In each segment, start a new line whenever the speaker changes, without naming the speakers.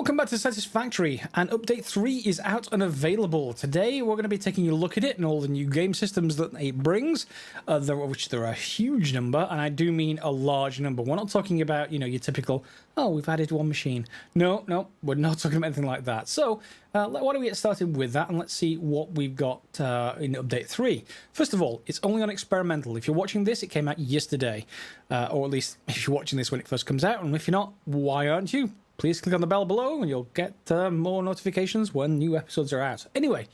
Welcome back to Satisfactory, and Update 3 is out and available. Today we're going to be taking a look at it and all the new game systems that it brings, which there are a huge number, and I do mean a large number. We're not talking about, your typical, oh, we've added one machine. No, we're not talking about anything like that. So why don't we get started with that, and let's see what we've got in Update 3. First of all, it's only on experimental. If you're watching this, it came out yesterday, or at least if you're watching this when it first comes out, and if you're not, why aren't you? Please click on the bell below and you'll get more notifications when new episodes are out. Anyway,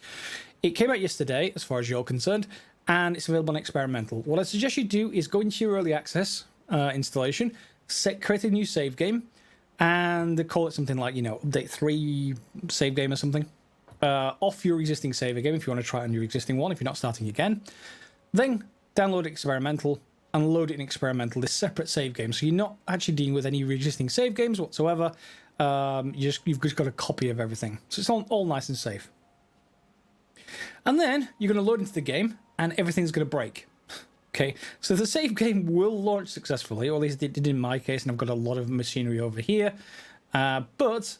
it came out yesterday as far as you're concerned, and it's available on experimental. What I suggest you do is go into your early access installation, create a new save game, and call it something like, Update 3 save game or something. Off your existing save game if you want to try it on your existing one, if you're not starting again. Then download experimental and load it in experimental, this separate save game. So you're not actually dealing with any existing save games whatsoever. You've just got a copy of everything. So it's all nice and safe. And then you're going to load into the game and everything's going to break. Okay, so the save game will launch successfully, or at least it did in my case, and I've got a lot of machinery over here. But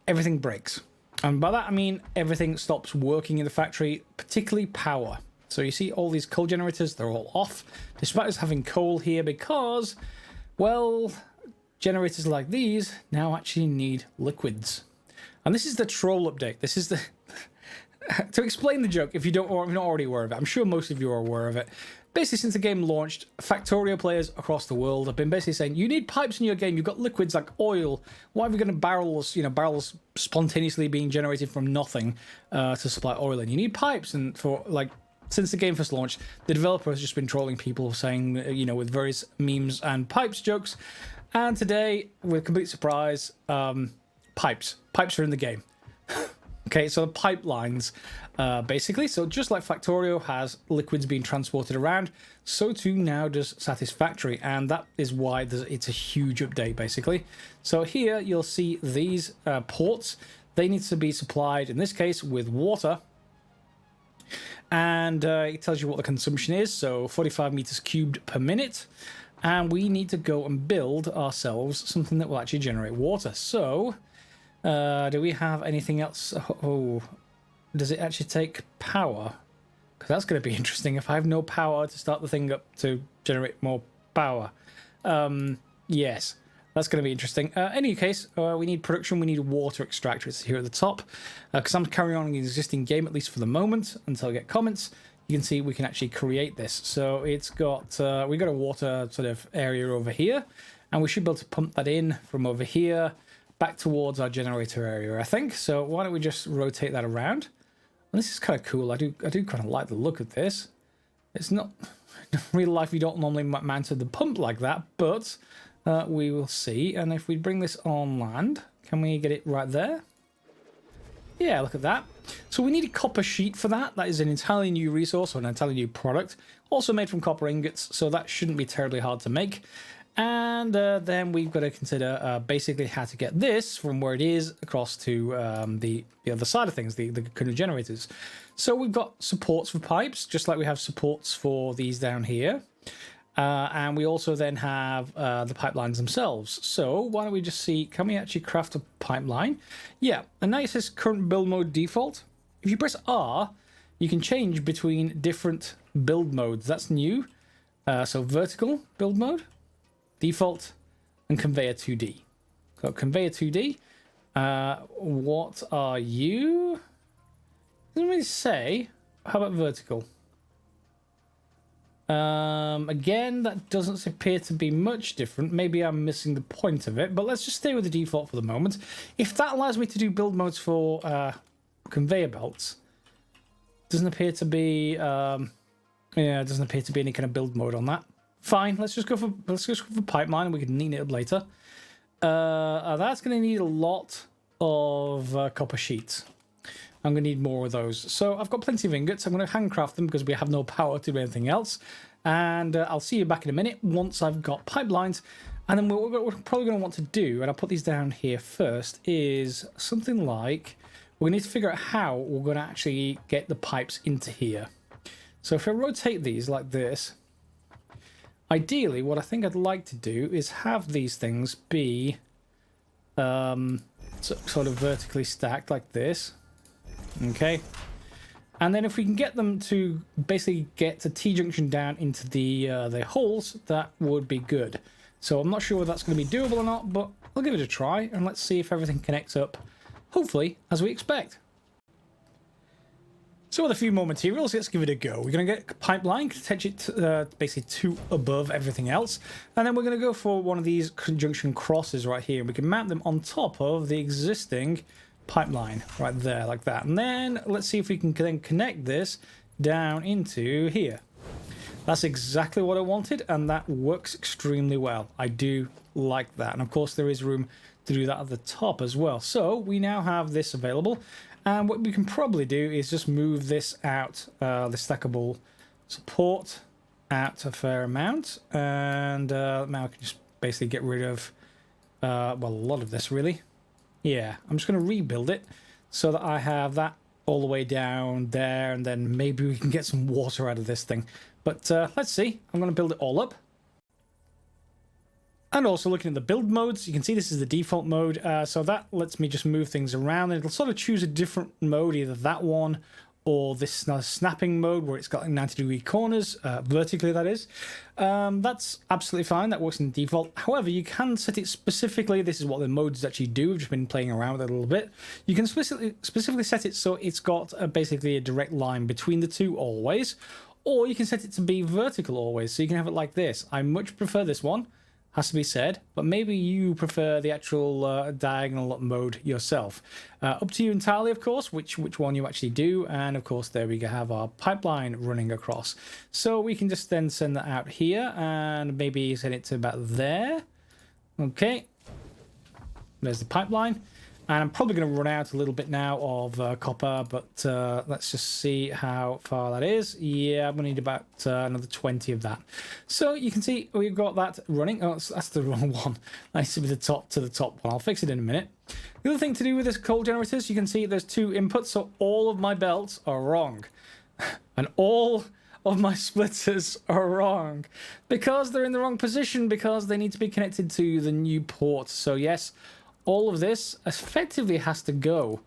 everything breaks. And by that I mean everything stops working in the factory, particularly power. So you see all these coal generators, they're all off, despite us having coal here because, well, generators like these now actually need liquids. And this is the troll update. This is the... to explain the joke, if you're not already aware of it, I'm sure most of you are aware of it. Basically, since the game launched, Factorio players across the world have been basically saying, you need pipes in your game, you've got liquids like oil. Why have you got barrels, barrels spontaneously being generated from nothing to supply oil in? You need pipes, and for, since the game first launched, the developer has just been trolling people, saying, with various memes and pipes jokes. And today, with complete surprise, pipes are in the game. Okay, so the pipelines, basically. So just like Factorio has liquids being transported around, so too now does Satisfactory, and that is why it's a huge update, basically. So here you'll see these ports. They need to be supplied, in this case, with water. And it tells you what the consumption is, so 45 meters cubed per minute. And we need to go and build ourselves something that will actually generate water. So, do we have anything else? Oh, does it actually take power? Because that's going to be interesting if I have no power to start the thing up to generate more power. Yes. That's going to be interesting. In any case, we need production, we need water extractor. It's here at the top. Because I'm carrying on the existing game, at least for the moment, until I get comments. You can see we can actually create this. So it's got, we've got a water sort of area over here. And we should be able to pump that in from over here back towards our generator area, I think. So why don't we just rotate that around? And this is kind of cool. I do kind of like the look of this. It's not, in real life, you don't normally mount the pump like that, but... we will see, and if we bring this on land, can we get it right there? Yeah, look at that. So we need a copper sheet for that. That is an entirely new resource, or an entirely new product. Also made from copper ingots, so that shouldn't be terribly hard to make. And then we've got to consider basically how to get this from where it is across to the other side of things, the kind of generators. So we've got supports for pipes, just like we have supports for these down here. And we also then have the pipelines themselves. So why don't we just see, can we actually craft a pipeline? Yeah, and now it says current build mode default. If you press R, you can change between different build modes. That's new. So vertical build mode, default, and conveyor 2D. So conveyor 2D, what are you? Doesn't really say. How about vertical? Again, that doesn't appear to be much different. Maybe I'm missing the point of it, but let's just stay with the default for the moment. If that allows me to do build modes for conveyor belts, doesn't appear to be it doesn't appear to be any kind of build mode on that. Fine, let's just go for pipeline, and we can neaten it up later. That's going to need a lot of copper sheets. I'm going to need more of those. So I've got plenty of ingots. I'm going to handcraft them because we have no power to do anything else. And I'll see you back in a minute once I've got pipelines. And then what we're probably going to want to do, and I'll put these down here first, is something like, we need to figure out how we're going to actually get the pipes into here. So if I rotate these like this, ideally what I think I'd like to do is have these things be So, sort of vertically stacked like this. Okay. And then if we can get them to basically get the T-junction down into the holes, that would be good. So I'm not sure whether that's going to be doable or not, but we'll give it a try and let's see if everything connects up, hopefully, as we expect. So with a few more materials, let's give it a go. We're going to get a pipeline, attach it basically to above everything else, and then we're going to go for one of these conjunction crosses right here. We can mount them on top of the existing pipeline right there, like that. And then let's see if we can then connect this down into here. That's exactly what I wanted, and that works extremely well. I do like that. And of course, there is room to do that at the top as well. So we now have this available. And what we can probably do is just move this out, the stackable support out a fair amount. And now I can just basically get rid of, well, a lot of this really. Yeah, I'm just going to rebuild it so that I have that all the way down there. And then maybe we can get some water out of this thing. But let's see. I'm going to build it all up. And also looking at the build modes, you can see this is the default mode. So that lets me just move things around. And it'll sort of choose a different mode, either that one or this snapping mode where it's got like 90-degree corners, vertically that is. That's absolutely fine. That works in default. However, you can set it specifically. This is what the modes actually do. We've just been playing around with it a little bit. You can specifically set it so it's got basically a direct line between the two always. Or you can set it to be vertical always. So you can have it like this. I much prefer this one. Has to be said, but maybe you prefer the actual diagonal mode yourself. Up to you entirely, of course, which one you actually do. And of course, there we have our pipeline running across. So we can just then send that out here and maybe send it to about there. Okay, there's the pipeline. And I'm probably going to run out a little bit now of copper, but let's just see how far that is. Yeah, I'm going to need about another 20 of that. So you can see we've got that running. Oh, that's the wrong one. That needs to be the top one. I'll fix it in a minute. The other thing to do with this coal generators, you can see there's two inputs, so all of my belts are wrong. And all of my splitters are wrong. Because they're in the wrong position, because they need to be connected to the new port. So yes, all of this effectively has to go.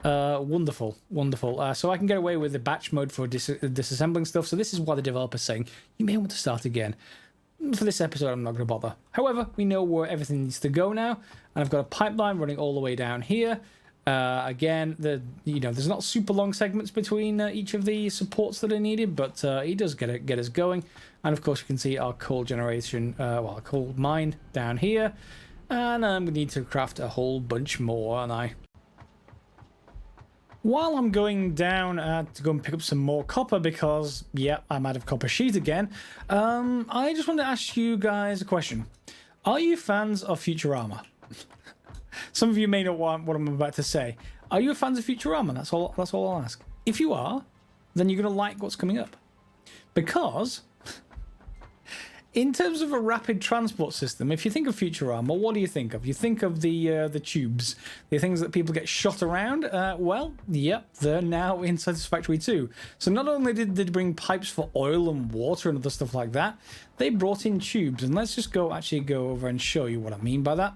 Wonderful, wonderful. So I can get away with the batch mode for disassembling stuff. So this is why the developer's saying, you may want to start again. For this episode, I'm not going to bother. However, we know where everything needs to go now. And I've got a pipeline running all the way down here. Again, there's not super long segments between each of the supports that are needed, but it does get us going. And of course, you can see our coal generation, our coal mine down here. And I'm going to need to craft a whole bunch more, aren't I? While I'm going down to go and pick up some more copper, because, yeah, I'm out of copper sheet again, I just want to ask you guys a question. Are you fans of Futurama? Some of you may not want what I'm about to say. Are you fans of Futurama? That's all I'll ask. If you are, then you're going to like what's coming up. Because in terms of a rapid transport system, if you think of Futurama, what do you think of? You think of the tubes, the things that people get shot around. Well, yep, they're now in Satisfactory too. So not only did they bring pipes for oil and water and other stuff like that, they brought in tubes. And let's just go over and show you what I mean by that.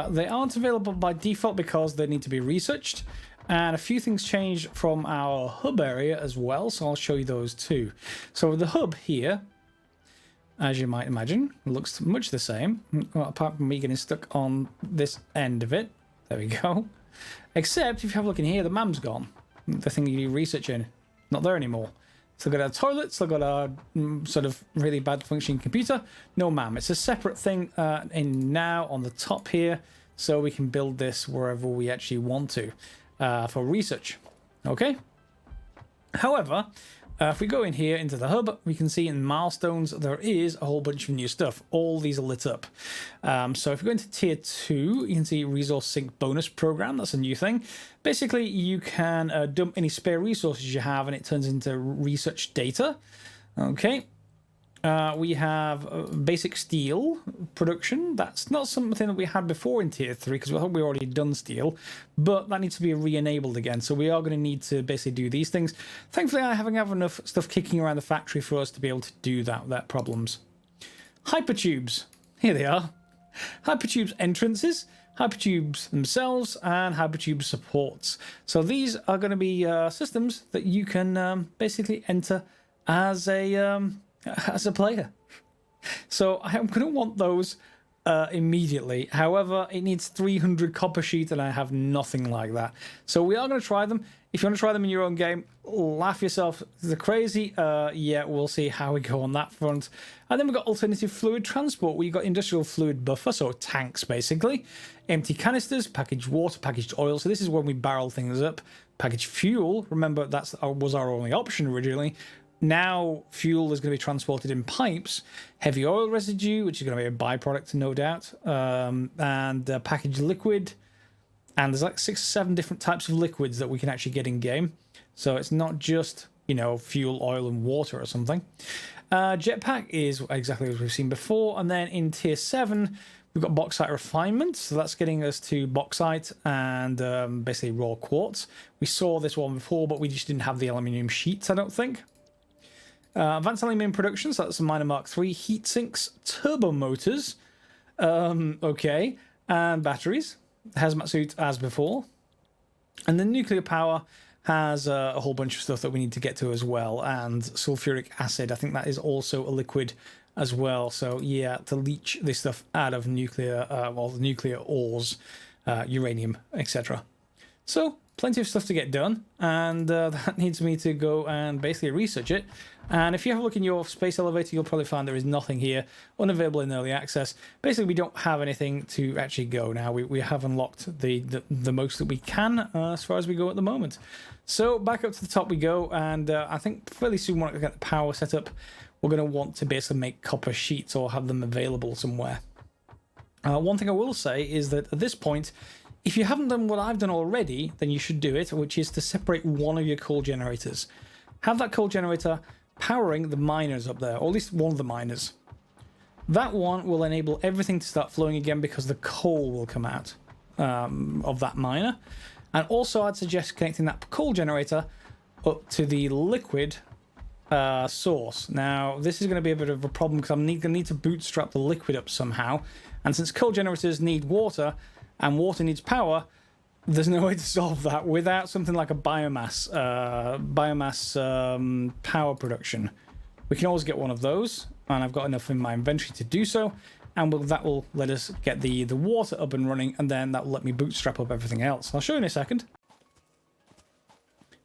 They aren't available by default because they need to be researched. And a few things changed from our hub area as well, so I'll show you those too. So the hub here, as you might imagine, looks much the same, well, apart from me getting stuck on this end of it. There we go. Except, if you have a look in here, the MAM's gone. The thing you do research in. Not there anymore. Still got a toilet, still got a sort of really bad functioning computer. No MAM. It's a separate thing in now on the top here, so we can build this wherever we actually want to for research. Okay? However, if we go in here into the hub, we can see in milestones there is a whole bunch of new stuff. All these are lit up. So if we go into tier 2, you can see resource sync bonus program. That's a new thing. Basically, you can dump any spare resources you have and it turns into research data. Okay. We have basic steel production. That's not something that we had before in tier 3 because we thought we already done steel, but that needs to be re-enabled again. So we are going to need to basically do these things. Thankfully, I haven't have enough stuff kicking around the factory for us to be able to do that without problems. Hypertubes. Here they are. Hypertubes entrances. hypertubes themselves, and hypertube supports. So these are going to be systems that you can basically enter as a player. So I'm going to want those immediately. However, it needs 300 copper sheet, and I have nothing like that. So we are going to try them. If you want to try them in your own game, laugh yourself the crazy. Yeah, we'll see how we go on that front. And then we've got alternative fluid transport, where you've got industrial fluid buffer, so tanks basically. Empty canisters, packaged water, packaged oil. So this is when we barrel things up. Packaged fuel. Remember, that was our only option originally. Now fuel is going to be transported in pipes. Heavy oil residue, which is going to be a byproduct, no doubt. And packaged liquid. And there's like 6 or 7 different types of liquids that we can actually get in game. So it's not just, you know, fuel, oil, and water or something. Jetpack is exactly as we've seen before. And then in tier 7, we've got bauxite refinement. So that's getting us to bauxite and basically raw quartz. We saw this one before, but we just didn't have the aluminium sheets, I don't think. Advanced aluminium production, so that's a miner Mark III. Heat sinks, turbo motors. Okay. And batteries. Hazmat suit as before. And then nuclear power has a whole bunch of stuff that we need to get to as well. And sulfuric acid, I think that is also a liquid as well. So yeah, to leach this stuff out of nuclear, well, the nuclear ores, uranium, etc. So plenty of stuff to get done, and that needs me to go and basically research it. And if you have a look in your space elevator, you'll probably find there is nothing here, unavailable in early access. Basically, we don't have anything to actually go now. We have unlocked the most that we can as far as we go at the moment. So back up to the top we go, and I think fairly soon when I get the power set up, we're going to want to basically make copper sheets or have them available somewhere. One thing I will say is that at this point, if you haven't done what I've done already, then you should do it, which is to separate one of your coal generators. Have that coal generator powering the miners up there, or at least one of the miners. That one will enable everything to start flowing again because the coal will come out of that miner. And also I'd suggest connecting that coal generator up to the liquid source. Now, this is going to be a bit of a problem because I'm going to need to bootstrap the liquid up somehow. And since coal generators need water, and water needs power, there's no way to solve that without something like a biomass power production. We can always get one of those, and I've got enough in my inventory to do so, and that will let us get the water up and running, and then that will let me bootstrap up everything else. I'll show you in a second.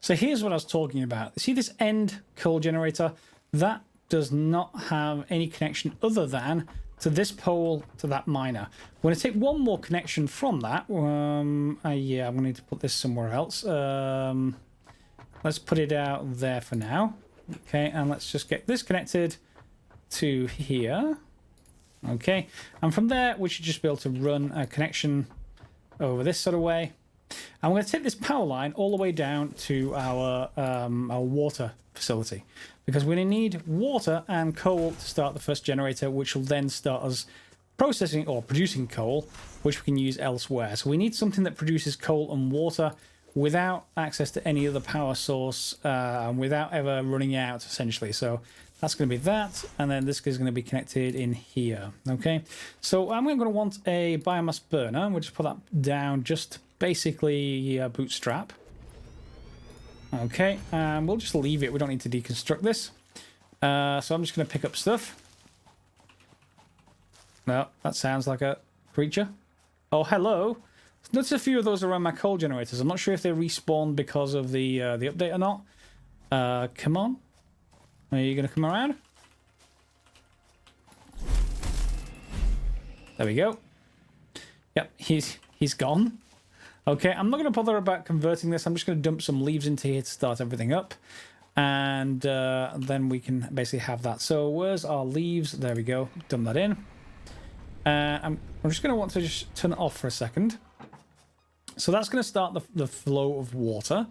So here's what I was talking about. See this end coal generator? That does not have any connection other than to this pole to that miner. We're going to take one more connection from that. Yeah, I'm going to need to put this somewhere else. Let's put it out there for now. Okay, and let's just get this connected to here. Okay, and from there we should just be able to run a connection over this sort of way. And we're going to take this power line all the way down to our water facility, because we're going to need water and coal to start the first generator, which will then start us processing or producing coal, which we can use elsewhere. So we need something that produces coal and water without access to any other power source, without ever running out, essentially. So that's going to be that, and then this is going to be connected in here. Okay, so I'm going to want a biomass burner. We'll just put that down, just basically bootstrap. Okay, and we'll just leave it. We don't need to deconstruct this. So I'm just going to pick up stuff. No, that sounds like a creature. Oh, hello. Notice a few of those around my coal generators. I'm not sure if they respawned because of the update or not. Come on. Are you going to come around? There we go. Yep, he's gone. Okay, I'm not going to bother about converting this. I'm just going to dump some leaves into here to start everything up. And then we can basically have that. So where's our leaves? There we go. Dump that in. I'm just going to want to just turn it off for a second. So that's going to start the flow of water.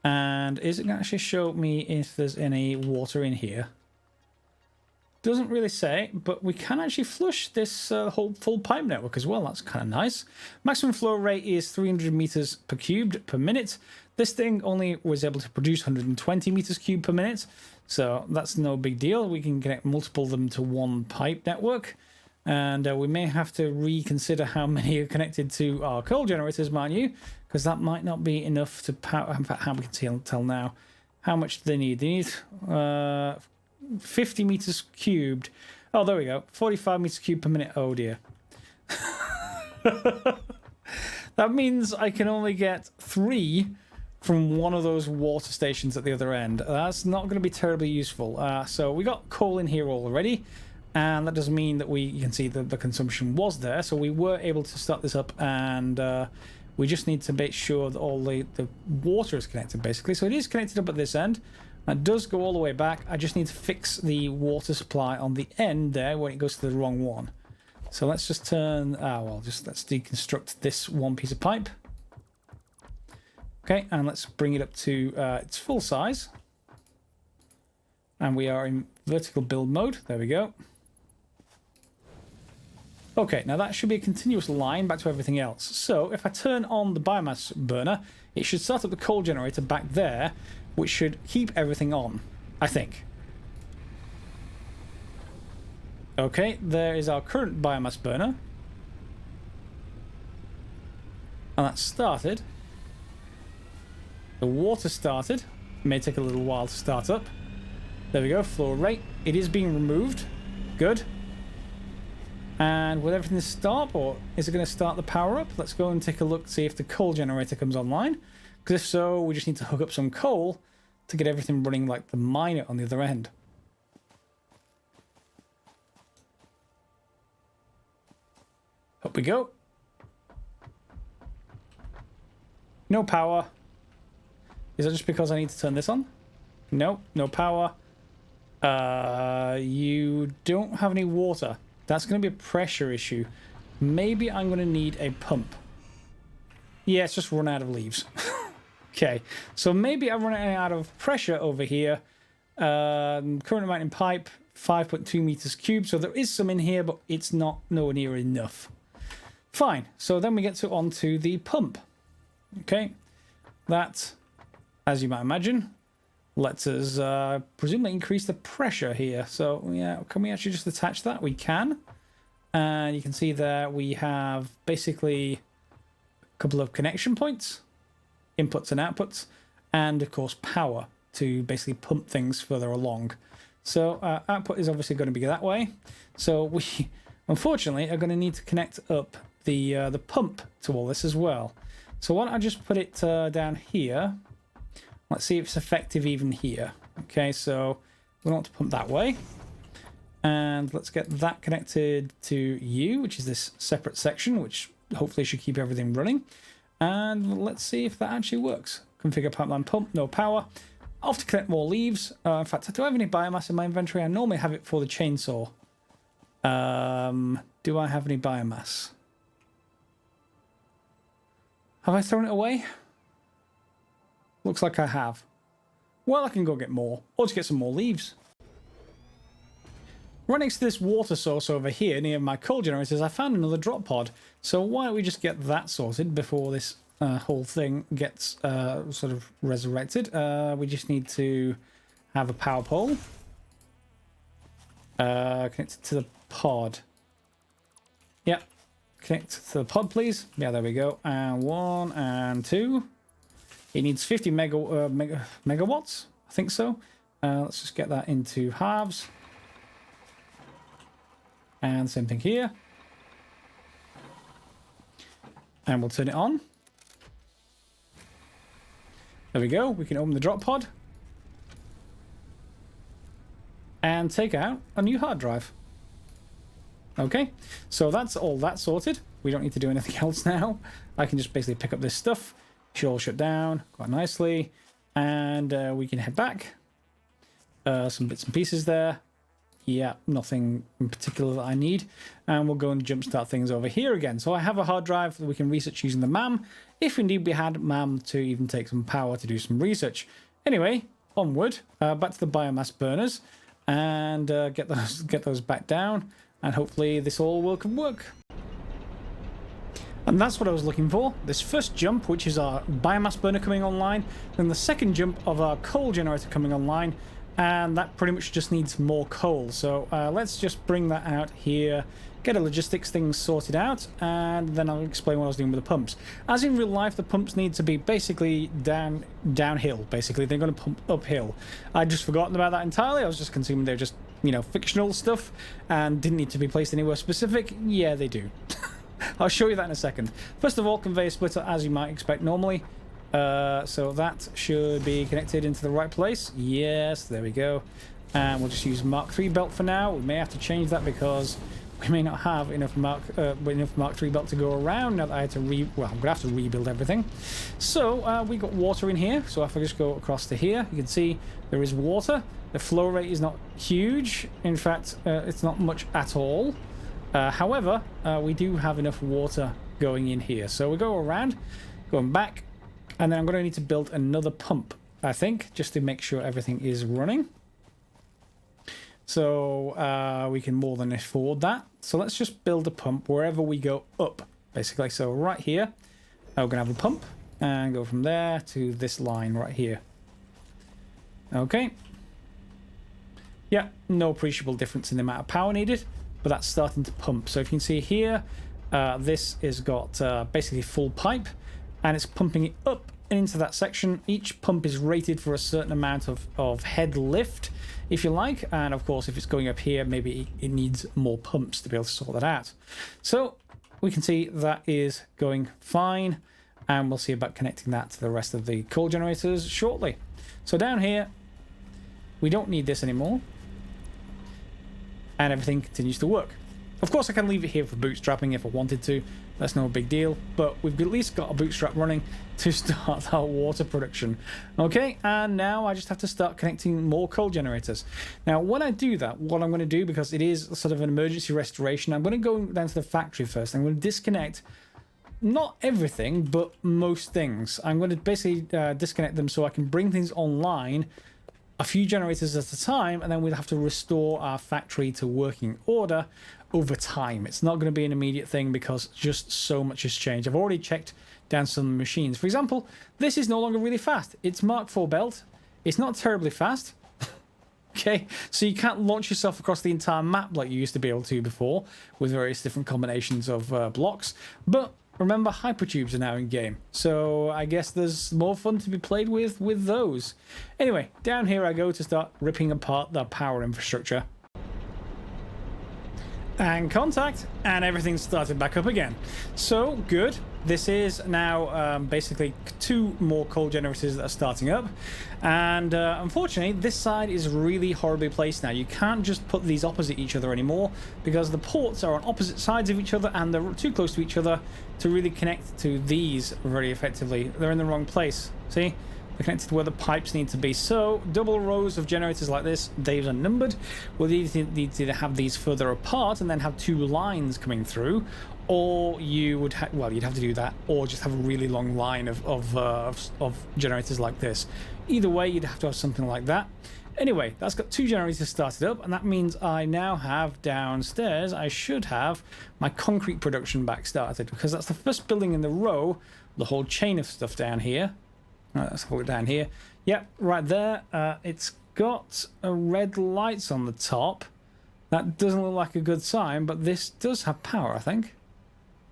And is it going to actually show me if there's any water in here? Doesn't really say, but we can actually flush this whole full pipe network as well. That's kind of nice. Maximum flow rate is 300 meters per cubed per minute. This thing only was able to produce 120 meters cubed per minute, so that's no big deal. We can connect multiple of them to one pipe network. And we may have to reconsider how many are connected to our coal generators, mind you, because that might not be enough to power. In fact, how we can tell now. How much do they need? They need 50 meters cubed. Oh, there we go. 45 meters cubed per minute. Oh, dear. That means I can only get 3 from one of those water stations at the other end. That's not going to be terribly useful. So we got coal in here already. And that does mean that you can see that the consumption was there. So we were able to start this up, and we just need to make sure that all the water is connected, basically. So it is connected up at this end. It does go all the way back. I just need to fix the water supply on the end there when it goes to the wrong one. So let's just turn... let's deconstruct this one piece of pipe. Okay, and let's bring it up to its full size. And we are in vertical build mode. There we go. Okay, now that should be a continuous line back to everything else. So if I turn on the biomass burner, it should start up the coal generator back there, which should keep everything on, I think. Okay, there is our current biomass burner. And that started. The water started. It may take a little while to start up. There we go, flow rate. It is being removed. Good. And will everything stop, or is it going to start the power up? Let's go and take a look, see if the coal generator comes online. Because if so, we just need to hook up some coal to get everything running like the miner on the other end. Up we go. No power. Is that just because I need to turn this on? No, no power. You don't have any water. That's going to be a pressure issue. Maybe I'm going to need a pump. Yeah, it's just run out of leaves. Okay, so maybe I'm running out of pressure over here. Current amount in pipe, 5.2 meters cubed. So there is some in here, but it's not nowhere near enough. Fine, so then we get onto the pump. Okay, that, as you might imagine, lets us presumably increase the pressure here. So yeah, can we actually just attach that? We can. And you can see there we have basically a couple of connection points, inputs and outputs, and of course power to basically pump things further along. So output is obviously going to be that way. So we unfortunately are going to need to connect up the pump to all this as well. So why don't I just put it down here. Let's see if it's effective even here. Okay, so we want to pump that way. And let's get that connected to U, which is this separate section, which hopefully should keep everything running. And let's see if that actually works. Configure pipeline pump, no power. I'll have to connect more leaves. In fact, do I have any biomass in my inventory? I normally have it for the chainsaw. Do I have any biomass? Have I thrown it away? Looks like I have. Well, I can go get more, or just get some more leaves. Right next to this water source over here, near my coal generators, I found another drop pod. So why don't we just get that sorted before this whole thing gets sort of resurrected. We just need to have a power pole connected to the pod. Yep. Connect to the pod, please. Yeah, there we go. And 1 and 2. It needs 50 megawatts. I think so. Let's just get that into halves. And same thing here. And we'll turn it on. There we go. We can open the drop pod. And take out a new hard drive. Okay, so that's all that sorted. We don't need to do anything else now. I can just basically pick up this stuff. Should all shut down quite nicely. And we can head back. Some bits and pieces there. Yeah, nothing in particular that I need. And we'll go and jumpstart things over here again. So I have a hard drive that we can research using the MAM. If indeed we had MAM to even take some power to do some research. Anyway, onward. Back to the biomass burners. And get those back down. And hopefully this all will work. And that's what I was looking for. This first jump, which is our biomass burner coming online. Then the second jump of our coal generator coming online. and that pretty much just needs more coal. So let's just bring that out here, get a logistics thing sorted out, and then I'll explain what I was doing with the pumps. As in real life, the pumps need to be basically downhill. Basically, they're going to pump uphill. I'd just forgotten about that entirely. I was just consuming they're just, you know, fictional stuff and didn't need to be placed anywhere specific. Yeah, they do. I'll show you that in a second. First of all, conveyor splitter, as you might expect normally. So that should be connected into the right place. Yes, there we go. And we'll just use Mark III belt for now. We may have to change that because we may not have enough Mark III belt to go around. Now that I had to well, I'm gonna have to rebuild everything. So we got water in here. So if I just go across to here, you can see there is water. The flow rate is not huge. In fact, it's not much at all. However, we do have enough water going in here. So we go around, going back. And then I'm going to need to build another pump, I think, just to make sure everything is running. So we can more than afford that. So let's just build a pump wherever we go up, basically. So right here, we're going to have a pump and go from there to this line right here. Okay. Yeah, no appreciable difference in the amount of power needed, but that's starting to pump. So if you can see here, this has got basically full pipe. And it's pumping it up into that section. Each pump is rated for a certain amount of head lift, if you like. And of course, if it's going up here, maybe it needs more pumps to be able to sort that out. So we can see that is going fine. And we'll see about connecting that to the rest of the coal generators shortly. So down here, we don't need this anymore. And everything continues to work. Of course, I can leave it here for bootstrapping if I wanted to. That's no big deal. But we've at least got a bootstrap running to start our water production. Okay, and now I just have to start connecting more coal generators. Now, when I do that, what I'm going to do, because it is sort of an emergency restoration, I'm going to go down to the factory first. I'm going to disconnect not everything, but most things. I'm going to basically disconnect them so I can bring things online a few generators at a time, and then we'll have to restore our factory to working order over time. It's not going to be an immediate thing because just so much has changed. I've already checked down some machines. For example, this is no longer really fast. It's Mark IV belt. It's not terribly fast. Okay, so you can't launch yourself across the entire map like you used to be able to before with various different combinations of blocks. But remember, hypertubes are now in game, so I guess there's more fun to be played with those. Anyway, down here I go to start ripping apart the power infrastructure. And contact, and everything started back up again. So, good. This is now basically 2 more coal generators that are starting up. And unfortunately, this side is really horribly placed now. You can't just put these opposite each other anymore because the ports are on opposite sides of each other and they're too close to each other to really connect to these very effectively. They're in the wrong place. See? They're connected to where the pipes need to be. So, double rows of generators like this, these are numbered. We'll need to have these further apart and then have 2 lines coming through. Or you would well, you'd have to do that, or just have a really long line of generators like this. Either way, you'd have to have something like that. Anyway, that's got 2 generators started up, and that means I now have downstairs, I should have my concrete production back started, because that's the first building in the row, the whole chain of stuff down here. Let's hold it down here. Yep, right there. It's got red lights on the top. That doesn't look like a good sign, but this does have power, I think.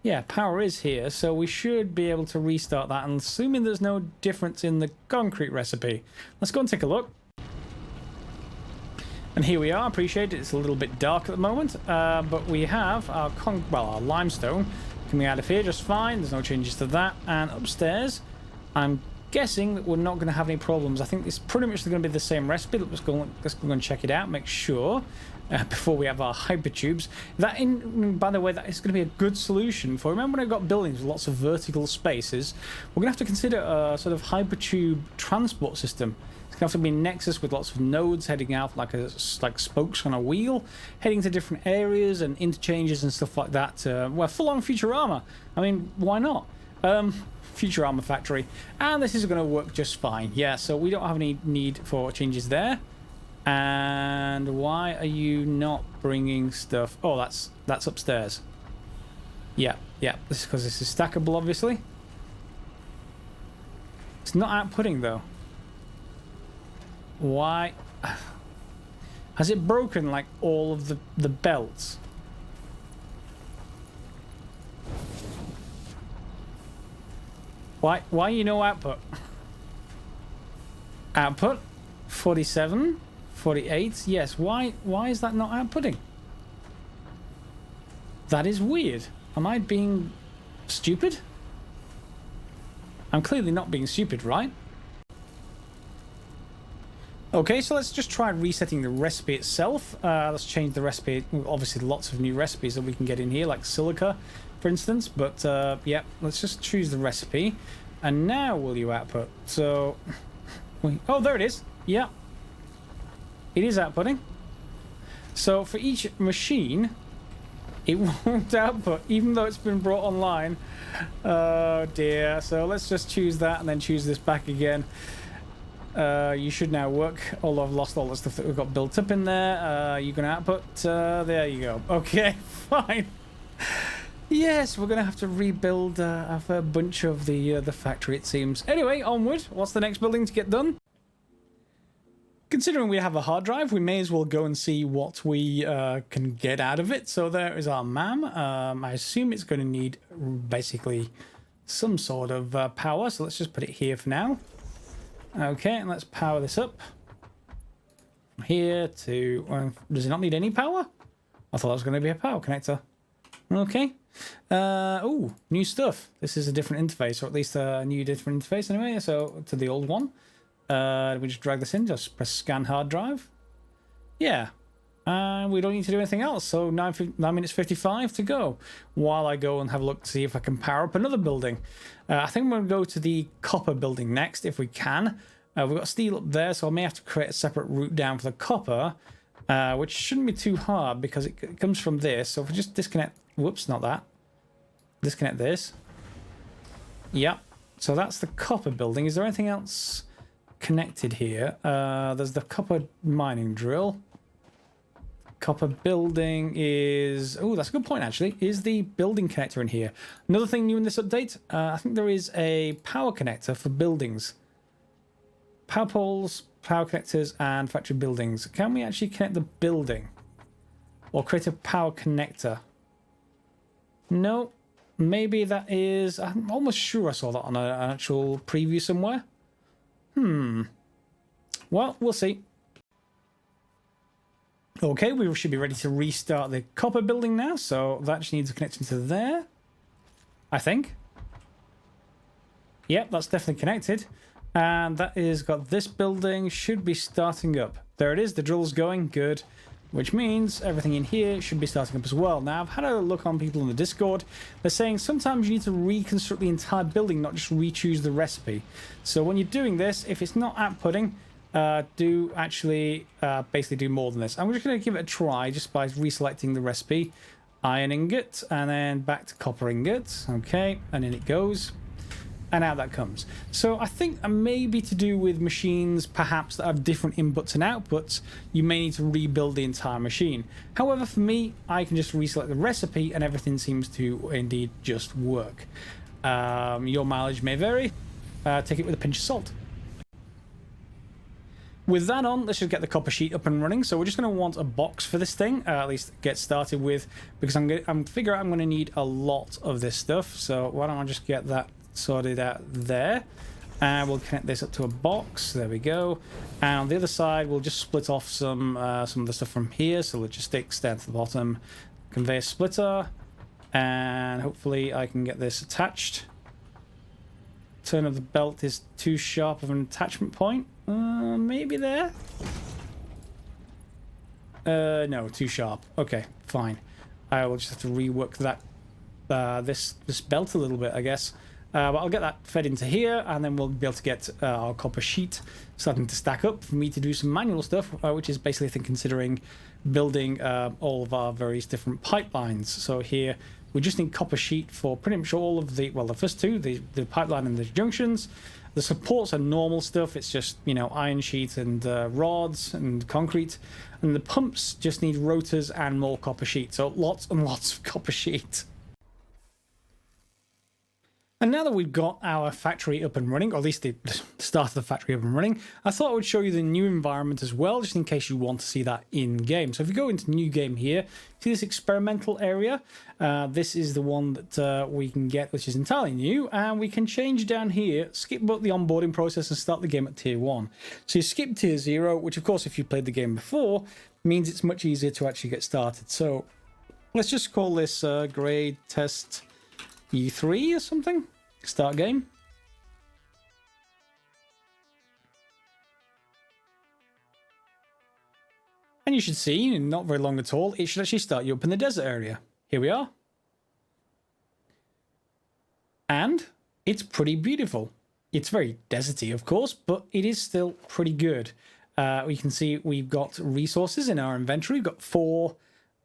Yeah, power is here, so we should be able to restart that, and assuming there's no difference in the concrete recipe. Let's go and take a look. And here we are. Appreciate it. It's a little bit dark at the moment, but we have our our limestone coming out of here just fine. There's no changes to that. And upstairs, I'm guessing that we're not going to have any problems. I think it's pretty much going to be the same recipe. Let's go and check it out, make sure before we have our hypertubes. By the way, that is going to be a good solution for, remember when I've got buildings with lots of vertical spaces, we're going to have to consider a sort of hypertube transport system. It's going to have to be a nexus with lots of nodes heading out like spokes on a wheel, heading to different areas and interchanges and stuff like that. Well, full-on Futurama. I mean, why not? Futurama factory, and this is going to work just fine. Yeah, so we don't have any need for changes there. And why are you not bringing stuff? Oh, that's upstairs. Yeah, this is because this is stackable, obviously. It's not outputting though. Why? Has it broken like all of the belts? Why you no output? Output 47, 48. Yes, why is that not outputting? That is weird. Am I being stupid? I'm clearly not being stupid, right? Okay, so let's just try resetting the recipe itself. Let's change the recipe. Obviously, lots of new recipes that we can get in here, like silica, for instance. But, yeah, let's just choose the recipe. And now will you output? So, oh, there it is. Yeah. It is outputting. So, for each machine, it won't output, even though it's been brought online. Oh, dear. So, let's just choose that and then choose this back again. You should now work, although I've lost all the stuff that we've got built up in there. You're going to output. There you go. Okay, fine. Yes, we're going to have to rebuild a bunch of the factory, it seems. Anyway, onward. What's the next building to get done? Considering we have a hard drive, we may as well go and see what we can get out of it. So there is our MAM. I assume it's going to need basically some sort of power. So let's just put it here for now. Okay, and let's power this up. From here to... does it not need any power? I thought that was going to be a power connector. Okay. Oh, new stuff. This is a different interface, or at least a new different interface anyway, so to the old one. We just drag this in, just press scan hard drive. Yeah. We don't need to do anything else, so 9 minutes 55 to go. While I go and have a look to see if I can power up another building. I think I'm going to go to the copper building next, if we can. We've got steel up there, so I may have to create a separate route down for the copper, which shouldn't be too hard because it comes from this. So if we just disconnect... Whoops, not that. Disconnect this. Yep. So that's the copper building. Is there anything else connected here? There's the copper mining drill. Copper building is... Oh, that's a good point, actually. Is the building connector in here? Another thing new in this update, I think there is a power connector for buildings. Power poles, power connectors, and factory buildings. Can we actually connect the building? Or create a power connector? No. Maybe that is... I'm almost sure I saw that on an actual preview somewhere. Well, we'll see. Okay, we should be ready to restart the copper building now, so that just needs a connection to there, I think. Yep, that's definitely connected. And that is got this building, should be starting up. There it is, the drill's going, good. Which means everything in here should be starting up as well. Now, I've had a look on people in the Discord. They're saying sometimes you need to reconstruct the entire building, not just re-choose the recipe. So when you're doing this, if it's not outputting, do actually basically do more than this. I'm just going to give it a try just by reselecting the recipe. Iron ingot, and then back to copper ingot. Okay, and in it goes. And out that comes. So I think maybe to do with machines perhaps that have different inputs and outputs, you may need to rebuild the entire machine. However, for me, I can just reselect the recipe and everything seems to indeed just work. Your mileage may vary. Take it with a pinch of salt. With that on, let's just get the copper sheet up and running. So we're just going to want a box for this thing, at least get started with, because I'm figuring I'm going to need a lot of this stuff. So why don't I just get that sorted out there, and we'll connect this up to a box. There we go. And on the other side, we'll just split off some of the stuff from here. So logistics down to the bottom, conveyor splitter, and hopefully I can get this attached. Turn of the belt is too sharp of an attachment point. Maybe there. No, too sharp. Okay, fine. I will just have to rework that this belt a little bit, I guess. But I'll get that fed into here, and then we'll be able to get our copper sheet starting to stack up for me to do some manual stuff, which is basically, I think, considering building all of our various different pipelines. So here, we just need copper sheet for pretty much all of the, well, the first two, the pipeline and the junctions. The supports are normal stuff. It's just, you know, iron sheet and rods and concrete. And the pumps just need rotors and more copper sheet. So lots and lots of copper sheet. And now that we've got our factory up and running, or at least the start of the factory up and running, I thought I would show you the new environment as well, just in case you want to see that in game. So if you go into new game here, see this experimental area? This is the one that we can get, which is entirely new, and we can change down here, skip the onboarding process and start the game at tier 1. So you skip tier 0, which of course if you played the game before, means it's much easier to actually get started. So let's just call this grade test E3 or something. Start game. And you should see, not very long at all, it should actually start you up in the desert area. Here we are. And it's pretty beautiful. It's very deserty, of course, but it is still pretty good. We can see we've got resources in our inventory. We've got 4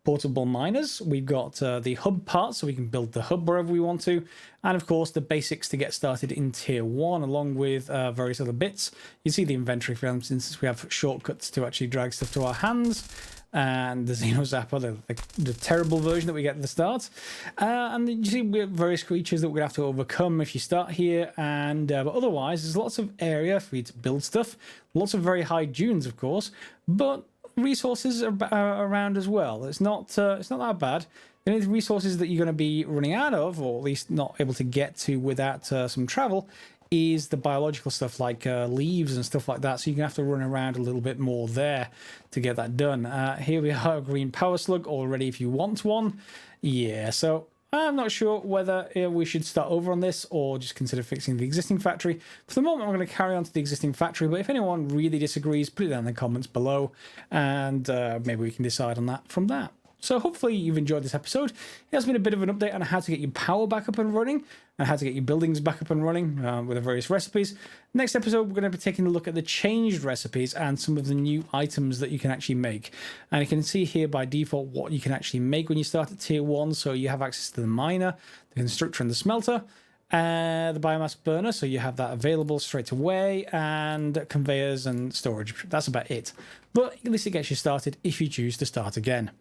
portable miners. We've got the hub parts, so we can build the hub wherever we want to. And of course, the basics to get started in tier 1, along with various other bits. You see the inventory, for instance, we have shortcuts to actually drag stuff to our hands. And the Xeno Zapper, the terrible version that we get at the start. And then you see we have various creatures that we're going to have to overcome if you start here. And but otherwise, there's lots of area for you to build stuff. Lots of very high dunes, of course. But resources are around as well. It's not that bad. The only resources that you're going to be running out of, or at least not able to get to without some travel, is the biological stuff like leaves and stuff like that. So you're going to have to run around a little bit more there to get that done. Here we are, green power slug already if you want one. Yeah, so I'm not sure whether we should start over on this or just consider fixing the existing factory. For the moment, I'm going to carry on to the existing factory, but if anyone really disagrees, put it down in the comments below, and maybe we can decide on that from that. So hopefully you've enjoyed this episode. It has been a bit of an update on how to get your power back up and running, and how to get your buildings back up and running with the various recipes. Next episode, we're going to be taking a look at the changed recipes and some of the new items that you can actually make. And you can see here by default what you can actually make when you start at tier 1. So you have access to the miner, the constructor and the smelter, the biomass burner, so you have that available straight away, and conveyors and storage. That's about it. But at least it gets you started if you choose to start again.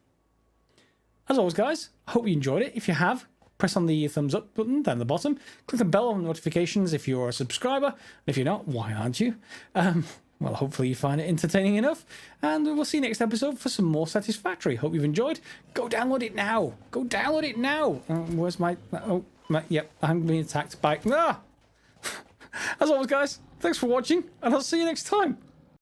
As always, guys, I hope you enjoyed it. If you have, press on the thumbs up button down the bottom. Click the bell on notifications if you're a subscriber. If you're not, why aren't you? Well, hopefully you find it entertaining enough. And we'll see you next episode for some more Satisfactory. Hope you've enjoyed. Go download it now. Go download it now. Where's my... Yep, I'm being attacked by... Ah! As always, guys, thanks for watching, and I'll see you next time.